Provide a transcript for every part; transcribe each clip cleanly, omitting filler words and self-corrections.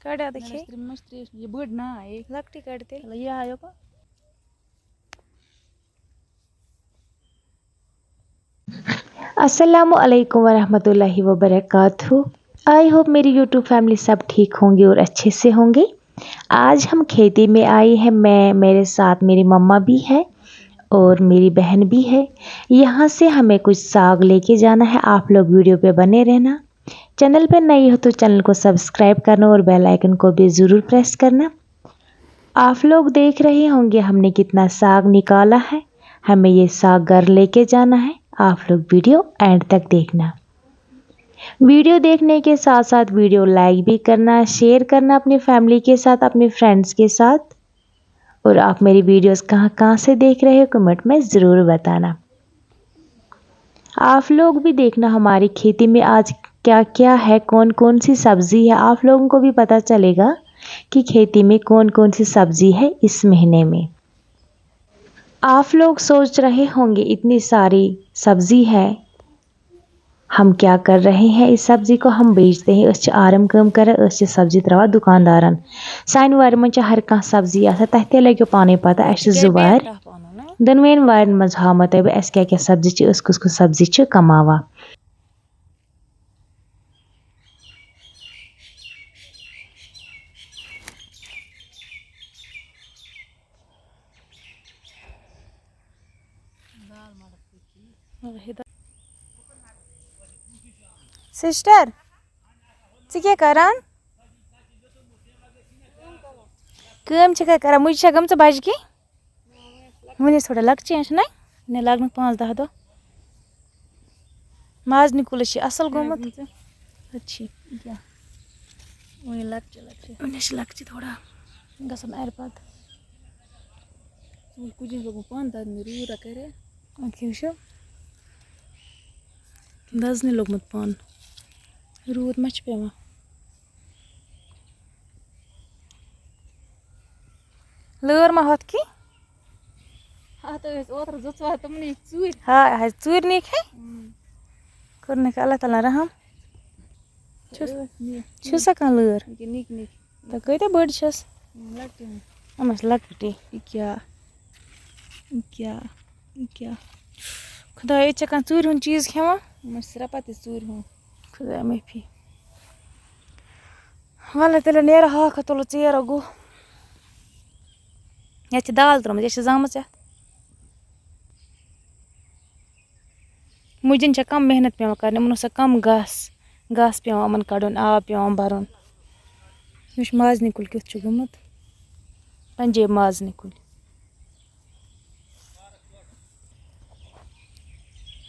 कड़ा देखिए ये बड़ ना है लकटी कड़ते ये आयो को अस्सलामुअलैकुम वरहमतुल्लाहि वबरकातुहू। आई होप मेरी यूट्यूब फैमिली सब ठीक होंगे और अच्छे से होंगे। आज हम खेती में आए हैं। मैं मेरे साथ मेरी मम्मा भी है और मेरी बहन भी है। यहाँ से हमें कुछ साग लेके जाना है। आप लोग वीडियो पे बने रहना। चैनल पे नए हो तो चैनल को सब्सक्राइब करना और बेल आइकन को भी ज़रूर प्रेस करना। आप लोग देख रहे होंगे हमने कितना साग निकाला है। हमें ये साग घर लेके जाना है। आप लोग वीडियो एंड तक देखना। वीडियो देखने के साथ साथ वीडियो लाइक भी करना, शेयर करना अपनी फैमिली के साथ, अपने फ्रेंड्स के साथ। और आप मेरी वीडियोस कहाँ कहाँ से देख रहे हो कमेंट में ज़रूर बताना। आप लोग भी देखना हमारी खेती में आज क्या क्या है, कौन कौन सी सब्ज़ी है। आप लोगों को भी पता चलेगा कि खेती में कौन कौन सी सब्ज़ी है इस महीने में। आप लोग सोच रहे होंगे इतनी सारी सब्ज़ी है, हम क्या कर रहे हैं। इस सब्ज़ी को हम बेचते हैं। आराम कम कर सब्ज़ी त्रवा दुकानदारन सान वार मन हर कह सब्ज़ी तह लगे पाने पता जुवार दनवेन वार मज हाव तब क्या क्या सब्ज़ी कुस कुस सब्ज़ी कमावा। सिस्टर क्या करान कम क्या करान मुझे गम बज की वन थोड़ा लक्चे ना ने लगन 5-10 दह माज निकुल असल गोमुत अच्छी लक्चे थोड़ा गसन अर पत पान रूरा करे वुचो दजन लोगमुत पान रूद मा पेवान लर मा होत की हाँ चूर नीक है कर अल्लाह ताला रहम छुसा कह लर तो कत बड़ छस लकटी क्या क्या क्या खुदा कह चूर हुन चीज खेवान पत चूर हूँ खुदा माफी वाल तेल नेर हाक तुल चेर गो ये दाल त्रुम जाम मुजन कम मेहनत पे कर कम घास पे कड़न आब पे भरन माजनी कुल क्यों गुमुत पंजाब माजनी कुल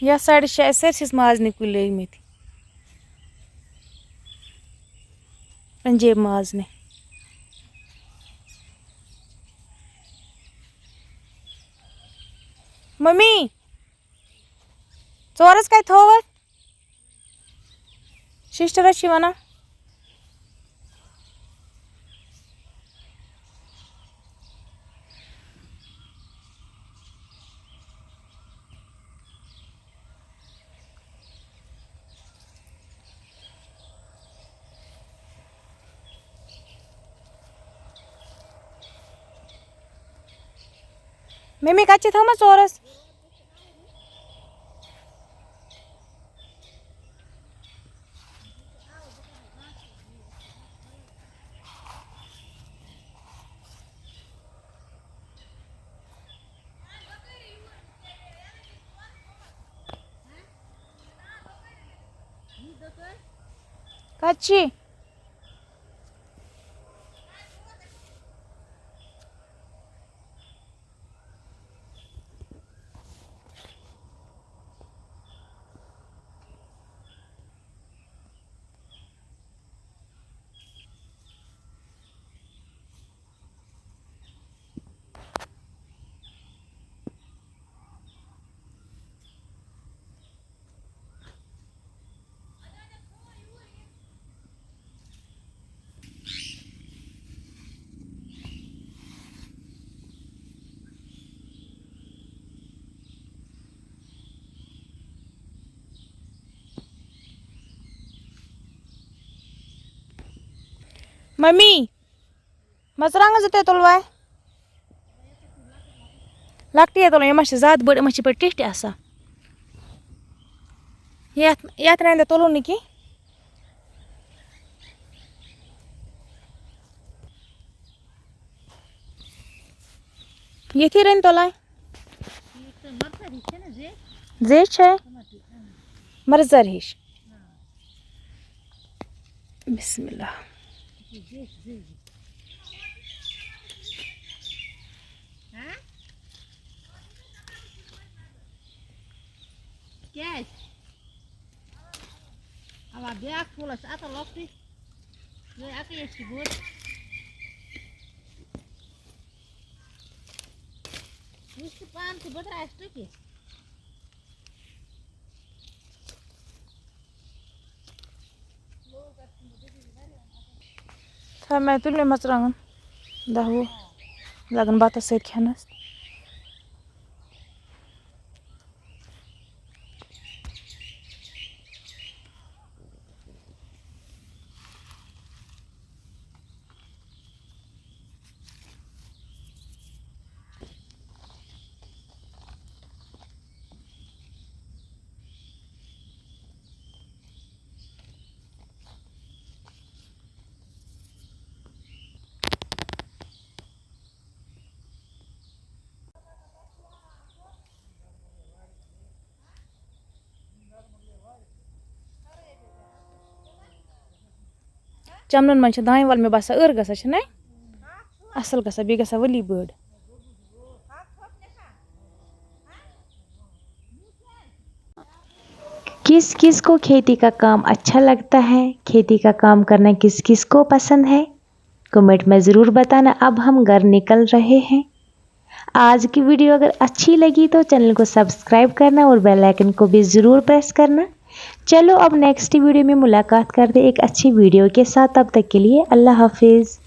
यह साइड सरसिस माजनी कुल लग पंजाब माजने मम्मी चोरस कत थोव सिस्टर वन मम्मी कत थोम चोरस कच्ची मम्मी मरचांग जे तुलवाय लकटी तुल यह ज्यादा बड़ यह पे टिठ आसान ये तुलो नी कि ये रन तुलाय जे मर्जर हिश बिस्मिल्लाह अब ब्याक फूलस आता लकटी ये आके ये बोल इसके पान से बदरा एक्स्ट्रा के था मैं तुल मरचांगन दहवो लगन बात सत खेनस चमन मन दान वाल मे बसा ër गसा असल गसा बे गसा वली बड़ किस किस को खेती का काम अच्छा लगता है, खेती का काम करना किस किस को पसंद है, कमेंट में ज़रूर बताना। अब हम घर निकल रहे हैं। आज की वीडियो अगर अच्छी लगी तो चैनल को सब्सक्राइब करना और बेल आइकन को भी ज़रूर प्रेस करना। चलो अब नेक्स्ट वीडियो में मुलाकात करते एक अच्छी वीडियो के साथ। तब तक के लिए अल्लाह हाफिज़।